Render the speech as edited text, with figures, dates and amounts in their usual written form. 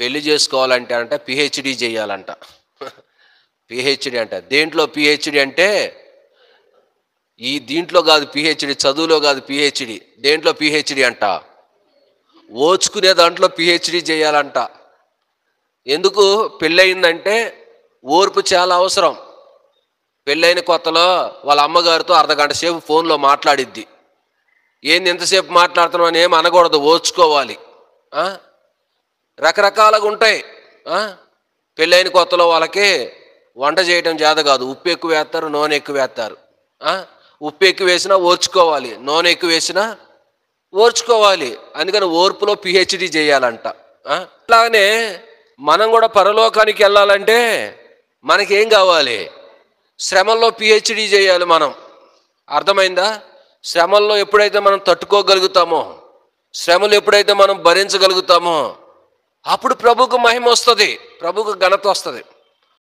పెళ్లి చేసుకోవాలంటే అంటే పిహెచ్డి చేయాలంట. పిహెచ్డి అంట. దేంట్లో పిహెచ్డి అంటే దీంట్లో కాదు పిహెచ్డి, చదువులో కాదు పిహెచ్డి. దేంట్లో పిహెచ్డి అంట? ఓచుకునే దాంట్లో పిహెచ్డి చేయాలంట. ఎందుకు? పెళ్ళయిందంటే ఓర్పు చాలా అవసరం. పెళ్ళైన కొత్తలో వాళ్ళ అమ్మగారితో అర్ధగంట సేపు ఫోన్లో మాట్లాడిద్ది. ఏంది ఎంతసేపు మాట్లాడుతున్నావు అని ఏమి అనకూడదు, ఓర్చుకోవాలి. రకరకాలుగా ఉంటాయి. పెళ్ళైన కొత్తలో వాళ్ళకి వంట చేయడం చేత కాదు, ఉప్పు ఎక్కువ వేస్తారు, నూనె ఎక్కువ వేస్తారు. ఉప్పు ఎక్కువ వేసినా ఓర్చుకోవాలి, నూనె ఎక్కువ వేసినా ఓర్చుకోవాలి. అందుకని ఓర్పులో పిహెచ్డి చేయాలంట. అలాగనే మనం కూడా పరలోకానికి వెళ్ళాలంటే మనకేం కావాలి? శ్రమల్లో పిహెచ్డి చేయాలి మనం. అర్థమైందా? శ్రమల్లో ఎప్పుడైతే మనం తట్టుకోగలుగుతామో, శ్రమలు ఎప్పుడైతే మనం భరించగలుగుతామో, అప్పుడు ప్రభువుకు మహిమ వస్తుంది, ప్రభువుకు ఘనత వస్తుంది.